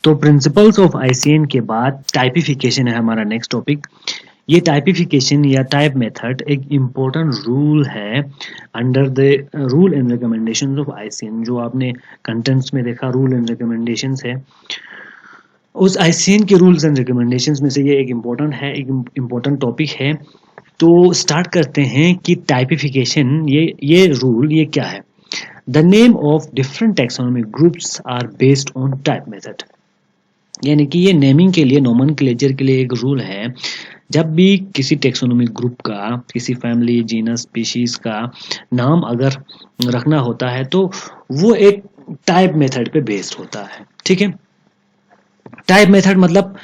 तो principles of ICN के बाद टाइपिफिकेशन है हमारा नेक्स्ट टॉपिक। ये टाइपिफिकेशन या टाइप मेथड एक इम्पोर्टेंट रूल है under the rule and recommendations of ICN. जो आपने कंटेंट्स में देखा रूल एंड रिकमेंडेशंस है, उस आईसीएन के रूल्स एंड रिकमेंडेशंस में से ये एक इम्पोर्टेंट है, एक इम्पोर्टेंट टॉपिक है। तो स्टार्ट करते हैं कि टाइपिफिकेशन ये रूल ये क्या है। The name of different taxonomic groups are based on type method, यानी कि ये नेमिंग के लिए, नोमेनक्लेचर के लिए एक रूल है। जब भी किसी टेक्सोनोमिक ग्रुप का, किसी फैमिली, जीनस, स्पीशीज का नाम अगर रखना होता है तो वो एक टाइप मेथड पे बेस्ड होता है। ठीक है, टाइप मेथड मतलब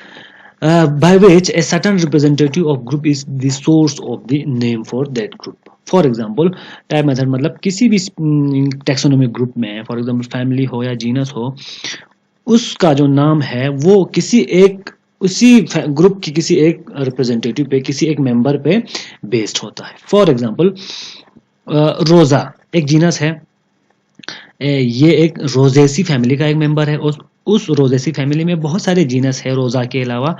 by which a certain representative of group is the source of the name for that group. For example type method मतलब किसी भी टेक्सोनोमिक ग्रुप में, फॉर एग्जाम्पल फैमिली हो या जीनस हो, उसका जो नाम है वो किसी एक उसी ग्रुप की किसी एक रिप्रेजेंटेटिव पे, किसी एक मेंबर पे बेस्ड होता है। फॉर एग्जाम्पल रोजा एक जीनस है, ये एक रोजेसी फैमिली का एक मेंबर है। उस रोजेसी फैमिली में बहुत सारे जीनस है रोजा के अलावा,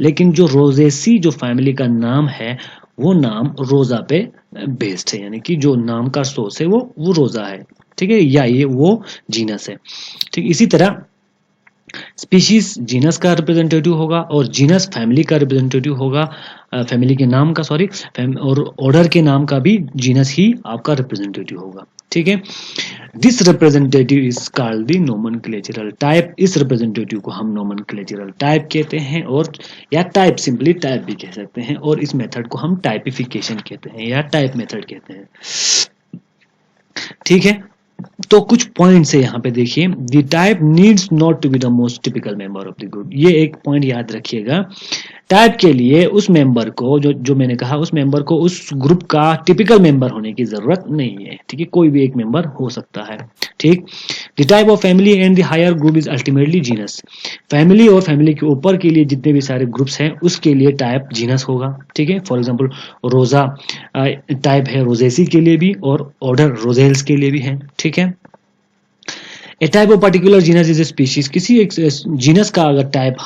लेकिन जो रोजेसी जो फैमिली का नाम है वो नाम रोजा पे बेस्ड है, यानी कि जो नाम का सोर्स है वो रोजा है। ठीक है, या ये वो जीनस है। ठीक, इसी तरह स्पीशीज जीनस का रिप्रेजेंटेटिव होगा और जीनस फैमिली का रिप्रेजेंटेटिव होगा, फैमिली के नाम का, सॉरी, और ऑर्डर के नाम का भी जीनस ही आपका रिप्रेजेंटेटिव होगा। ठीक है, this representative is called the nomenclatural type. इस रिप्रेजेंटेटिव को हम नोमेनक्लेचरल टाइप कहते हैं, और या टाइप सिंपली टाइप भी कह सकते हैं, और इस मेथड को हम टाइपिफिकेशन कहते हैं या टाइप मेथड कहते हैं। ठीक है, तो कुछ पॉइंट्स है यहाँ पे देखिए। The type needs not to be the most typical member of the group. ये एक पॉइंट याद रखिएगा, टाइप के लिए उस मेंबर को, जो मैंने कहा, उस मेंबर को उस ग्रुप का टिपिकल मेंबर होने की जरूरत नहीं है। ठीक है, कोई भी एक मेंबर हो सकता है। ठीक, the type of family and the higher group is ultimately genus. Family और फैमिली के ऊपर के लिए जितने भी सारे ग्रुप्स हैं उसके लिए टाइप जीनस होगा। ठीक है, फॉर एग्जाम्पल रोजा टाइप है रोजेसी के लिए भी, और ऑर्डर रोजेल्स के लिए भी है। ठीक है, a type of particular genus is a species. किसी एक जीनस का अगर टाइप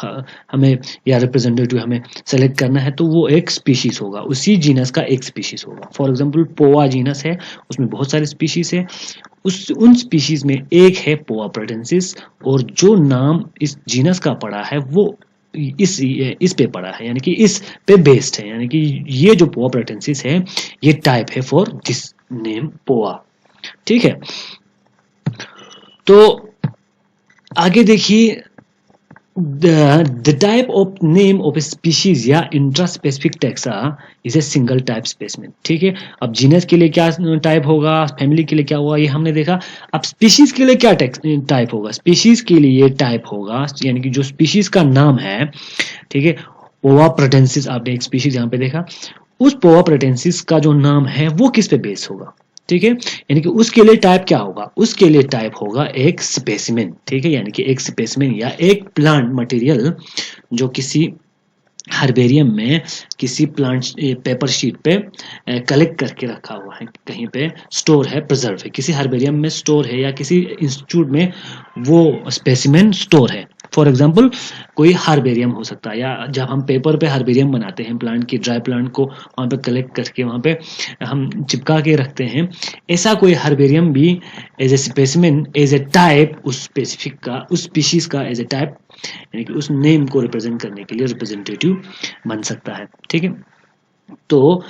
हमें या रिप्रेजेंटेटिव हमें सेलेक्ट करना है तो वो एक स्पीशीज होगा, उसी जीनस का एक स्पीशीज होगा। फॉर एग्जांपल पोआ जीनस है, उसमें बहुत सारे स्पीशीज है, उन स्पीशीज में एक है पोआ प्रेटेंसिस, और जो नाम इस जीनस का पड़ा है वो इस पे पड़ा है, यानी कि इस पे बेस्ड है, यानी कि ये जो पोआ प्रेटेंसिस है ये टाइप है फॉर दिस नेम पोआ। ठीक है, तो आगे देखिए, the type of name of a species या intraspecific taxa is a single type specimen. ठीक है, अब जीनस के लिए क्या टाइप होगा, फैमिली के लिए क्या होगा, ये हमने देखा। अब स्पीशीज के लिए क्या टाइप होगा, स्पीशीज के लिए टाइप होगा, यानी कि जो स्पीशीज का नाम है, ठीक है, पोआ प्रेटेंसिस, आपने एक स्पीशीज यहाँ पे देखा, उस पोआ प्रेटेंसिस का जो नाम है वो किस पे बेस होगा। ठीक है, यानी कि उसके लिए टाइप क्या होगा, उसके लिए टाइप होगा एक स्पेसिमेन। ठीक है, यानी कि एक स्पेसिमेन या एक प्लांट मटेरियल जो किसी हर्बेरियम में, किसी प्लांट पेपर शीट पे कलेक्ट करके रखा हुआ है, कहीं पे स्टोर है, प्रिजर्व है, किसी हर्बेरियम में स्टोर है या किसी इंस्टीट्यूट में वो स्पेसिमेन स्टोर है। फॉर एग्जाम्पल कोई हार्बेरियम हो सकता है, या जब हम पेपर पे हार्बेरियम बनाते हैं, प्लांट की ड्राई प्लांट को वहाँ पे कलेक्ट करके वहाँ पे हम चिपका के रखते हैं, ऐसा कोई हार्बेरियम भी as a specimen, as a type, उस स्पेसिफिक का, उस स्पीशीज का एज ए टाइप, यानी कि उस नेम को रिप्रेजेंट करने के लिए रिप्रेजेंटेटिव बन सकता है। ठीक है, तो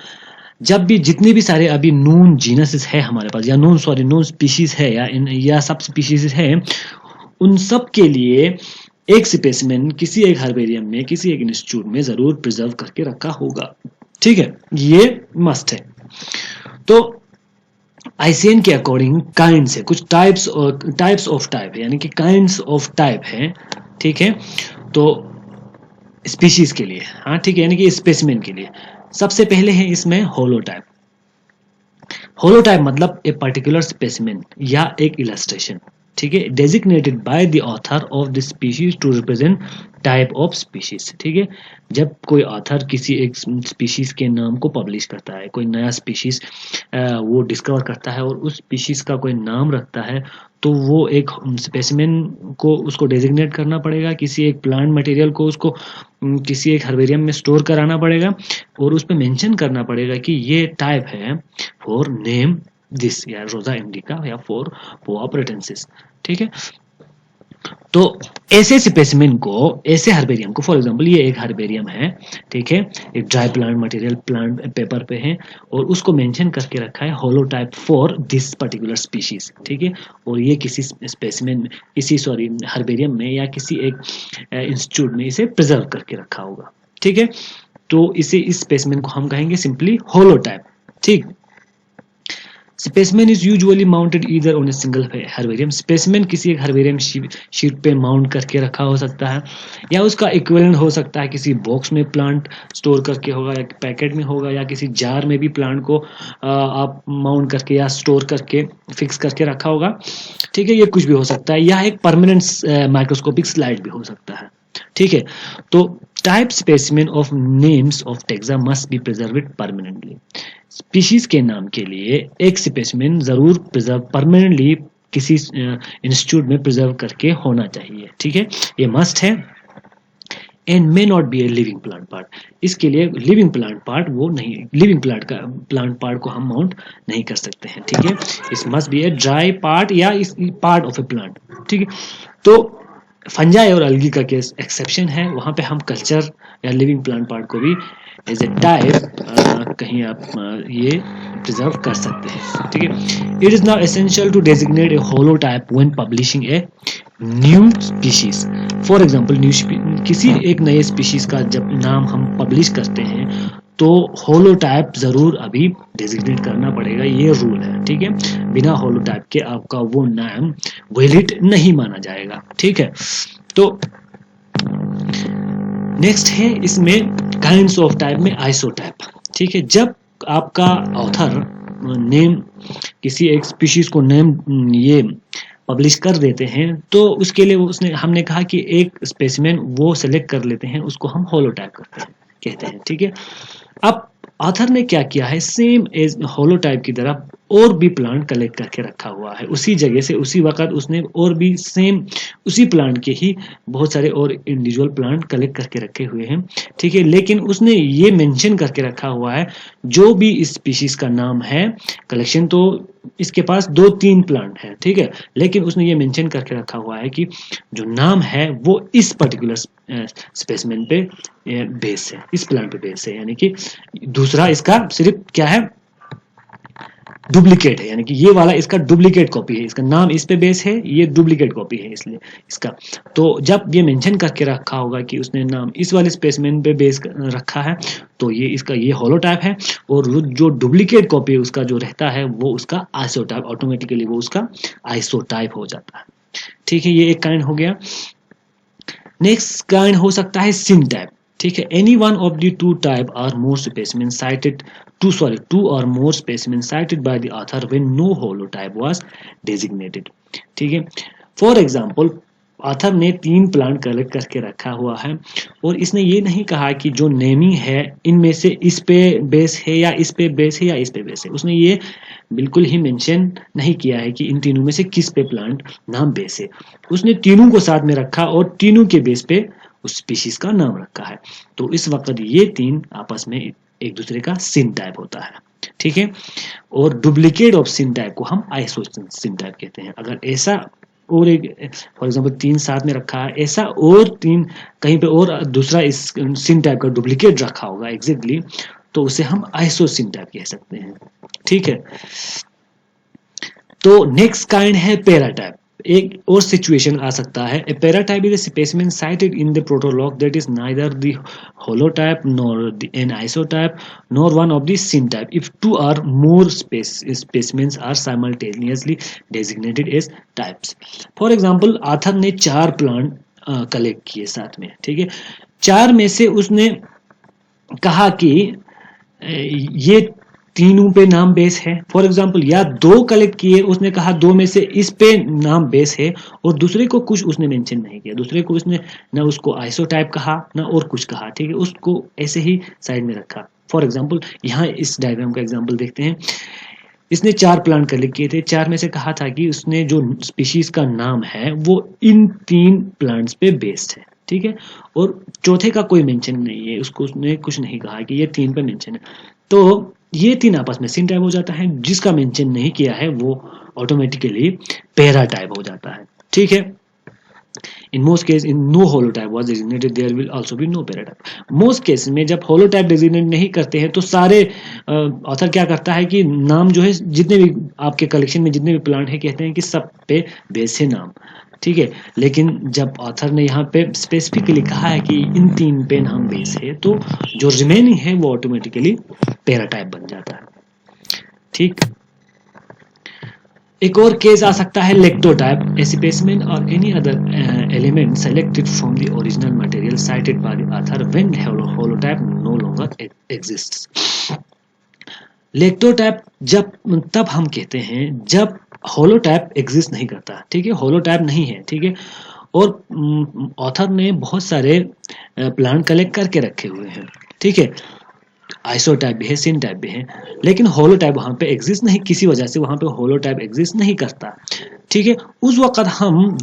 जब भी जितने भी सारे अभी नून जीनसेस है हमारे पास, या नून स्पीशीज है, या सब स्पीशीज है, उन सब के लिए एक स्पेसिमेन किसी एक हर्बेरियम में, किसी एक इंस्टीट्यूट में जरूर प्रिजर्व करके रखा होगा। ठीक है, ये मस्ट है। तो आईसीएन के अकॉर्डिंग काइंड्स है, कुछ टाइप्स ऑफ टाइप है, यानी कि काइंड्स ऑफ टाइप है। ठीक है, तो स्पीशीज के लिए, हाँ ठीक है, यानी कि स्पेसिमेन के लिए सबसे पहले है इसमें होलोटाइप। होलोटाइप मतलब ए पर्टिकुलर स्पेसिमेन या एक इलस्ट्रेशन। ठीक है, designated by the author of the species to represent type of species. ठीक है, जब कोई ऑथर किसी एक स्पीशीज के नाम को पब्लिश करता है, कोई नया स्पीशीज वो डिस्कवर करता है और उस स्पीशीज का कोई नाम रखता है, तो वो एक स्पेसिमेन को उसको डेजिग्नेट करना पड़ेगा, किसी एक प्लांट मटेरियल को उसको किसी एक हर्बेरियम में स्टोर कराना पड़ेगा और उस पर मेंशन करना पड़ेगा कि ये टाइप है फॉर नेम दिस, या रोजा इंडिका या फॉर पोआ प्रेटेंसिस। ठीक है, तो ऐसे स्पेसिमेन को, ऐसे हर्बेरियम को, फॉर एग्जांपल ये एक हर्बेरियम है, ठीक है, एक dry plant material plant paper पे है और उसको मेंशन करके रखा है holotype for this particular species. ठीक है, और ये किसी स्पेसिमेन में, किसी सॉरी हर्बेरियम में या किसी एक इंस्टीट्यूट में इसे प्रिजर्व करके रखा होगा। ठीक है, तो इसे, इस स्पेसिमेन को हम कहेंगे सिंपली होलोटाइप। ठीक, specimen is usually mounted either on a single herbarium. Specimen किसी एक हर्बेरियम शीट पे माउंट करके रखा हो सकता है, या उसका इक्विवेलेंट हो सकता है किसी बॉक्स में प्लांट स्टोर करके होगा, या पैकेट में होगा, या किसी जार में भी प्लांट को आप माउंट करके या स्टोर करके फिक्स करके रखा होगा। ठीक है, ये कुछ भी हो सकता है, या एक परमानेंट माइक्रोस्कोपिक स्लाइड भी हो सकता है। ठीक है, तो type specimen of names of taxa must be preserved permanently. Species के नाम के लिए एक स्पेसिमेन जरूर प्रिजर्व परमानेंटली किसी इंस्टीट्यूट में प्रिजर्व करके होना चाहिए। ठीक है, ये मस्ट है। And may not be a living plant part. इसके लिए लिविंग प्लांट पार्ट वो नहीं, लिविंग प्लांट पार्ट को हम माउंट नहीं कर सकते हैं। ठीक है, इस must be a dry part या इस पार्ट ऑफ ए प्लांट। ठीक है, तो फंजाई और अलगी का केस एक्सेप्शन है, वहां पे हम कल्चर या लिविंग प्लांट पार्ट को भी एज ए टाइप कहीं आप ये प्रिजर्व कर सकते हैं। ठीक है, it is now essential to designate a holotype when publishing a new species. For example, किसी एक नए स्पीशीज का जब नाम हम पब्लिश करते हैं तो होलोटाइप जरूर अभी डेजिग्नेट करना पड़ेगा, ये रूल है। ठीक है, बिना होलोटाइप के आपका वो नाम वैलिड नहीं माना जाएगा। ठीक है, तो नेक्स्ट है इसमें काइंड्स ऑफ टाइप में आइसोटाइप। ठीक है, जब आपका ऑथर नेम किसी एक स्पीशीज को नेम ये पब्लिश कर देते हैं तो उसके लिए उसने हमने कहा कि एक स्पेसिमेन वो सेलेक्ट कर लेते हैं, उसको हम होलोटाइप कहते हैं। ठीक है, अब ऑथर ने क्या किया है, सेम एज होलोटाइप की तरह और भी प्लांट कलेक्ट करके रखा हुआ है उसी जगह से, उसी वक्त उसने और भी सेम उसी प्लांट के ही बहुत सारे और इंडिविजुअल प्लांट कलेक्ट करके रखे हुए हैं। ठीक है, लेकिन उसने ये मेंशन करके रखा हुआ है जो भी इस स्पीशीज का नाम है, कलेक्शन तो इसके पास 2-3 प्लांट है। ठीक है, लेकिन उसने ये मेंशन करके रखा हुआ है कि जो नाम है वो इस पर्टिकुलर स्पेसिमेन पे बेस है, इस प्लांट पे बेस है, यानी कि दूसरा इसका सिर्फ क्या है, डुप्लीकेट है, यानी कि ये वाला इसका डुप्लीकेट कॉपी है, इसका नाम इस पे बेस है, ये डुप्लीकेट कॉपी है इसलिए इसका। तो जब ये मेंशन करके रखा होगा कि उसने नाम इस वाले स्पेसिमेन पे बेस रखा है तो ये इसका ये होलोटाइप है, और जो डुप्लीकेट कॉपी उसका जो रहता है वो उसका आइसोटाइप, ऑटोमेटिकली वो उसका आइसोटाइप हो जाता है। ठीक है, ये एक काइंड हो गया। नेक्स्ट काइंड हो सकता है सिन टाइप। ठीक है, any one of the two type or more specimen cited two or more specimens cited by the author when no holotype was designated। ठीक है, फॉर एग्जाम्पल ऑथर ने 3 प्लांट कलेक्ट करके रखा हुआ है और इसने ये नहीं कहा कि जो नेमी है इनमें से इस पे बेस है या इस पे बेस है या इस पे बेस है, उसने ये बिल्कुल ही मेंशन नहीं किया है कि इन तीनों में से किस पे प्लांट नाम बेस है। उसने तीनों को साथ में रखा और तीनों के बेस पे उस स्पीशीज का नाम रखा है, तो इस वक्त ये 3 आपस में एक दूसरे का सिन टाइप होता है। ठीक है, और डुप्लीकेट ऑफ सिन टाइप को हम आइसो सिन टाइप कहते हैं। अगर ऐसा और एक फॉर एग्जांपल 3 साथ में रखा है, ऐसा और 3 कहीं पे और दूसरा इस सिन टाइप का डुप्लीकेट रखा होगा एग्जैक्टली, तो उसे हम आइसो सिन टाइप कह सकते हैं। ठीक है, तो नेक्स्ट काइंड है पैराटाइप। एक और सिचुएशन आ सकता है, a paratype is a specimen cited in the protolog that is neither the holotype nor an isotype nor one of the syntype if 2 or more specimens are simultaneously designated as types। For example author ने 4 plant collect किए साथ में। ठीक है, 4 में से उसने कहा कि ये तीनों पे नाम बेस है फॉर एग्जांपल, या दो कलेक्ट किए, उसने कहा दो में से इस पे नाम बेस है और दूसरे को कुछ उसने मेंशन नहीं किया, दूसरे को उसने ना उसको आइसो टाइप कहा ना और कुछ कहा, ठीक है, उसको ऐसे ही साइड में रखा। फॉर एग्जांपल यहाँ इस डायग्राम का एग्जांपल देखते हैं, इसने 4 प्लांट कलेक्ट किए थे, 4 में से कहा था कि उसने जो स्पीशीज का नाम है वो इन 3 प्लांट्स पे बेस्ड है, ठीक है, और चौथे का कोई मेंशन नहीं है, उसको उसने कुछ नहीं कहा कि ये 3 पे मेंशन है, तो ये 3 आपस में सिन टाइप हो जाता है, जिसका मेंशन नहीं किया है वो ऑटोमेटिकली पैरा टाइप हो जाता है, ठीक है। In most cases, in no holotype was designated, there will also be no paratype. Most cases में जब holotype designate नहीं करते हैं तो सारे ऑथर क्या करता है कि नाम जो है जितने भी आपके कलेक्शन में जितने भी प्लांट है कहते हैं कि सब पे बेस है नाम, ठीक है, लेकिन जब ऑथर ने यहाँ पे स्पेसिफिकली कहा है कि इन 3 पे नाम बेस है तो जो रिमेनिंग है वो ऑटोमेटिकली पैराटाइप बन जाता है, ठीक। एक और केस आ सकता है लेक्टोटाइप, ए स्पेसिमेन और any other element selected from the original material cited by the author when holotype no longer exists. Lectotype जब तब हम कहते हैं जब होलोटाइप एग्जिस्ट नहीं करता, ठीक है, होलोटाइप नहीं है, ठीक है, और ऑथर ने बहुत सारे प्लांट कलेक्ट करके रखे हुए हैं, ठीक है, आइसोटाइप भी है, सिन टाइप भी है, लेकिन होलोटाइप वहां पे एग्जिस्ट नहीं, किसी वजह से वहां पे होलोटाइप एग्जिस्ट नहीं करता, ठीक है, उस वक्त हम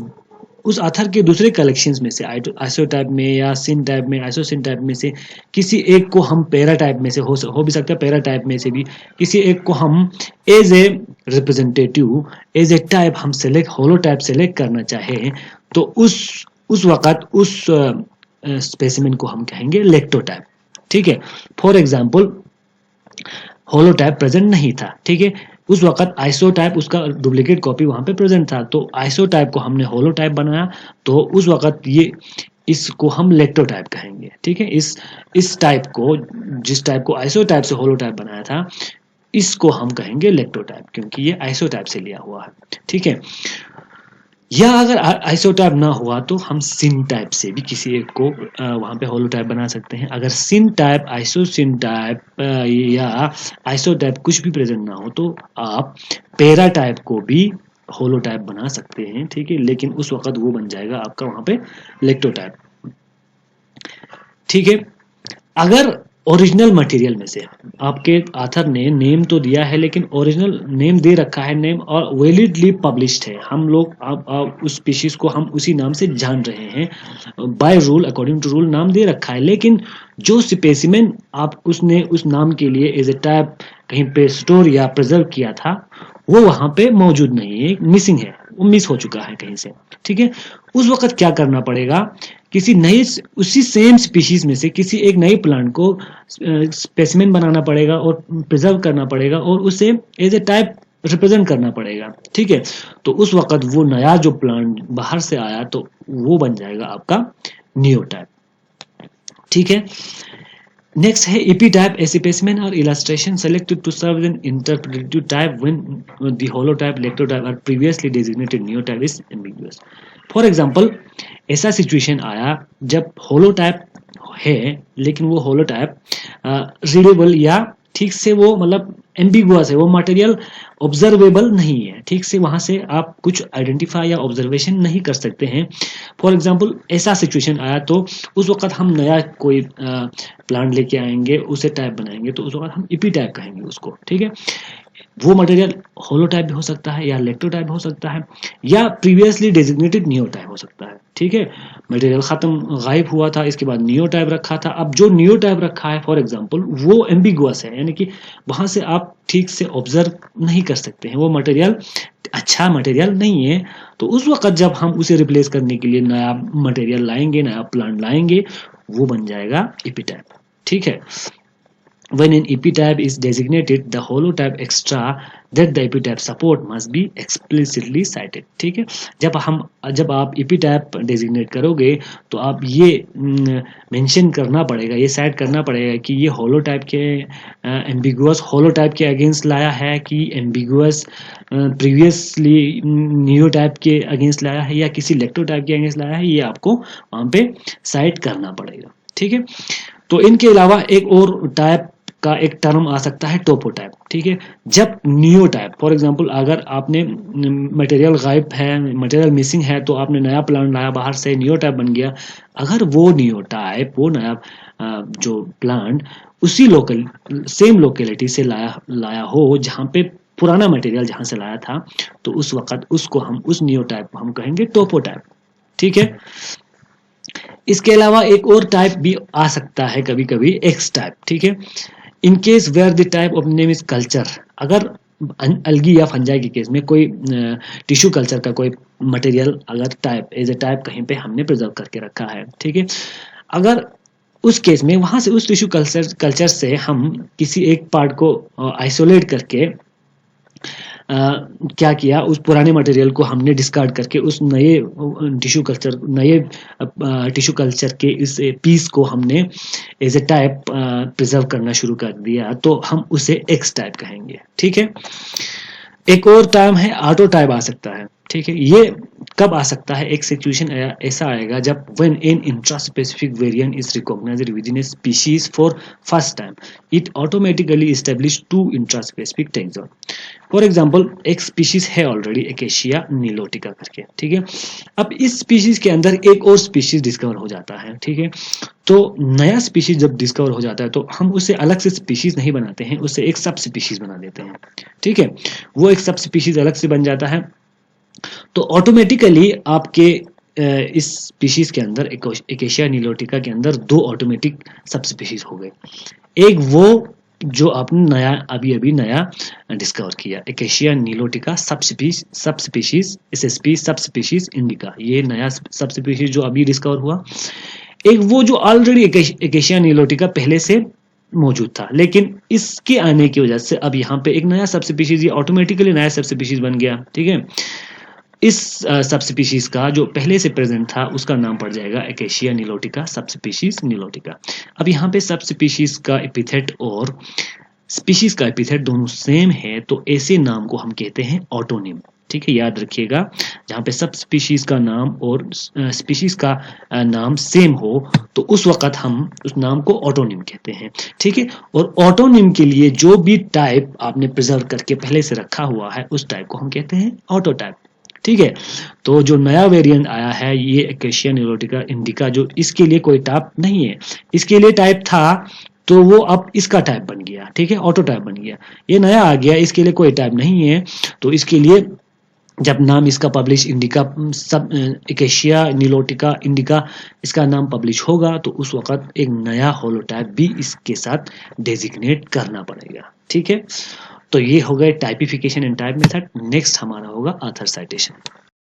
उस ऑथर के दूसरे कलेक्शंस में से आइसोटाइप में या सिन टाइप में, आइसोसिन टाइप में से किसी एक को हम पैराटाइप में से हो भी सकता है, पैराटाइप में से भी किसी एक को हम as a representative, as a type हम सेलेक्ट होलोटाइप सेलेक्ट करना चाहे तो उस वक्त उस स्पेसिमेन को हम कहेंगे लेक्टोटाइप, ठीक है। फॉर एग्जाम्पल होलोटाइप प्रेजेंट नहीं था, ठीक है, उस वक्त आइसोटाइप उसका डुप्लीकेट कॉपी वहां पे प्रेजेंट था, तो आइसोटाइप को हमने होलोटाइप बनाया, तो उस वक्त ये इसको हम लेक्टोटाइप कहेंगे, ठीक है, इस टाइप को, जिस टाइप को आइसोटाइप से होलोटाइप बनाया था, इसको हम कहेंगे लेक्टोटाइप, क्योंकि ये आइसोटाइप से लिया हुआ है, ठीक है। या अगर आइसोटाइप ना हुआ तो हम सिन टाइप से भी किसी एक को वहां पे होलोटाइप बना सकते हैं। अगर सिन टाइप, आइसोसिन टाइप या आइसोटाइप कुछ भी प्रेजेंट ना हो तो आप पैरा टाइप को भी होलोटाइप बना सकते हैं, ठीक है, लेकिन उस वक्त वो बन जाएगा आपका वहां पे लेक्टोटाइप, ठीक है। अगर ओरिजिनल मटेरियल में से आपके ऑथर ने नेम तो दिया है लेकिन ओरिजिनल नेम दे रखा है, नेम और वैलिडली पब्लिश्ड है, हम लोग आप उस स्पीशीज को हम उसी नाम से जान रहे हैं, by rule, according to rule नाम दे रखा है, लेकिन जो स्पेसिमेन आप उसने उस नाम के लिए एज ए टाइप कहीं पे स्टोर या प्रिजर्व किया था वो वहां पे मौजूद नहीं है, मिसिंग है, वो मिस हो चुका है कहीं से, ठीक है, उस वक्त क्या करना पड़ेगा, किसी नए उसी सेम स्पीशीज में से किसी एक नई प्लांट को स्पेसिमेन बनाना पड़ेगा और प्रिजर्व करना पड़ेगा और उसे एज ए टाइप रिप्रेजेंट करना पड़ेगा, ठीक है, तो उस वक्त वो नया जो प्लांट बाहर से आया तो वो बन जाएगा आपका नियोटाइप, ठीक है। नेक्स्ट है एपीटाइप, ए स्पेसिमेन और illustration selected to serve an interpretative type when the holotype, lectotype or previously designated neotype is ambiguous. For example ऐसा सिचुएशन आया जब होलोटाइप है लेकिन वो होलोटाइप रीडेबल या ठीक से वो मतलब एम्बिगुअस है, वो मटेरियल ऑब्जर्वेबल नहीं है, ठीक से वहां से आप कुछ आइडेंटिफाई या ऑब्जर्वेशन नहीं कर सकते हैं। फॉर एग्जांपल ऐसा सिचुएशन आया तो उस वक्त हम नया कोई प्लांट लेके आएंगे, उसे टाइप बनाएंगे तो उस वक्त हम इपी टाइप कहेंगे उसको, ठीक है, वो मटेरियल होलोटाइप भी हो सकता है या लेक्टोटाइप हो सकता है या प्रीवियसली डेजिग्नेटेड नियोटाइप हो सकता है, ठीक है, मटेरियल खत्म गायब हुआ था इसके बाद नियोटाइप रखा था, अब जो नियोटाइप रखा है फॉर एग्जांपल वो एम्बिगुअस है, यानी कि वहां से आप ठीक से ऑब्जर्व नहीं कर सकते हैं, वो मटेरियल अच्छा मटेरियल नहीं है, तो उस वक्त जब हम उसे रिप्लेस करने के लिए नया मटेरियल लाएंगे, नया प्लांट लाएंगे, वो बन जाएगा एपीटाइप, ठीक है। When an epitype is designated, the holotype extra that the epitype support must be explicitly cited, ठीक है, जब आप epitype designate करोगे तो आप ये मेंशन करना पड़ेगा, ये साइड करना पड़ेगा कि ये holotype के ambiguous holotype के अगेंस्ट लाया है कि ambiguous प्रीवियसली नियोटाइप के अगेंस्ट लाया है या किसी लेक्टोटाइप के अगेंस्ट लाया है, ये आपको वहां पे साइड करना पड़ेगा, ठीक है। तो इनके अलावा एक और टाइप का एक टर्म आ सकता है टोपोटाइप, ठीक है। जब नियोटाइप, फॉर एग्जांपल अगर आपने मटेरियल गायब है, मटेरियल मिसिंग है, तो आपने नया प्लांट लाया बाहर से, नियोटाइप बन गया। अगर वो नियोटाइप, वो नया जो प्लांट उसी सेम लोकेलिटी से लाया हो जहाँ पे पुराना मटेरियल जहाँ से लाया था, तो उस वक्त उसको हम, उस नियोटाइप को हम कहेंगे टोपोटाइप, ठीक है। इसके अलावा एक और टाइप भी आ सकता है कभी कभी, एक्स टाइप, ठीक है। In case where the type of name is culture, अगर अलगी या फंजाई के केस में कोई टिश्यू कल्चर का कोई मटेरियल अगर टाइप एज ए टाइप कहीं पे हमने प्रिजर्व करके रखा है, ठीक है। अगर उस केस में वहां से उस टिश्यू कल्चर से हम किसी एक पार्ट को आइसोलेट करके क्या किया, उस पुराने मटेरियल को हमने डिस्कार्ड करके उस नए टिश्यू कल्चर के इस पीस को हमने एज ए टाइप प्रिजर्व करना शुरू कर दिया, तो हम उसे एक्स टाइप कहेंगे, ठीक है। एक और टर्म है ऑटो टाइप आ सकता है, ठीक है। ये कब आ सकता है, एक सिचुएशन ऐसा आएगा जब when an intraspecific variant is recognised within a species for first time, it automatically establish two intraspecific taxon. For example एक स्पीशीज है ऑलरेडी एकेशिया नीलोटिका करके, ठीक है। अब इस स्पीशीज के अंदर एक और स्पीशीज डिस्कवर हो जाता है, ठीक है। तो नया स्पीशीज जब डिस्कवर हो जाता है तो हम उसे अलग से स्पीशीज नहीं बनाते हैं, उसे एक सब स्पीशीज बना देते हैं, ठीक है। वो एक सब स्पीशीज अलग से बन जाता है, तो ऑटोमेटिकली आपके इस स्पीशीज के अंदर, एकेशिया नीलोटिका के अंदर दो ऑटोमेटिक सब स्पीशीज हो गए। एक वो जो आपने अभी नया डिस्कवर किया, एकेशिया नीलोटिका सब स्पीशीज एसएसपी सब स्पीशीज इंडिका, ये नया सब स्पीशीज जो अभी डिस्कवर हुआ। एक वो जो ऑलरेडी एकेशिया नीलोटिका पहले से मौजूद था, लेकिन इसके आने की वजह से अब यहाँ पे एक नया सब स्पीशीज, ये ऑटोमेटिकली नया सब स्पीशीज बन गया, ठीक है। इस सब स्पीशीज का जो पहले से प्रेजेंट था उसका नाम पड़ जाएगा एकेशिया नीलोटिका सब स्पीशीज नीलोटिका। अब यहाँ पे सब स्पीशीज का एपिथेट और स्पीशीज का एपिथेट दोनों सेम है, तो ऐसे नाम को हम कहते हैं ऑटोनिम, ठीक है। याद रखिएगा, जहाँ पे सब स्पीशीज का नाम और स्पीशीज का नाम सेम हो तो उस वक्त हम उस नाम को ऑटोनिम कहते हैं, ठीक है। और ऑटोनिम के लिए जो भी टाइप आपने प्रिजर्व करके पहले से रखा हुआ है उस टाइप को हम कहते हैं ऑटो टाइप, ठीक है। तो जो नया वेरिएंट आया है ये एकेशिया नीलोटिका इंडिका, जो इसके लिए कोई टाइप नहीं है, इसके लिए टाइप था तो वो अब इसका टाइप बन गया, ठीक है, ऑटो टाइप बन गया। ये नया आ गया, इसके लिए कोई टाइप नहीं है, तो इसके लिए जब नाम इसका पब्लिश इंडिका सब एकेशिया नीलोटिका इंडिका इसका नाम पब्लिश होगा तो उस वक्त एक नया होलोटाइप भी इसके साथ डेजिग्नेट करना पड़ेगा, ठीक है। तो ये हो गए typification and type method. Next हमारा होगा ऑथर साइटेशन।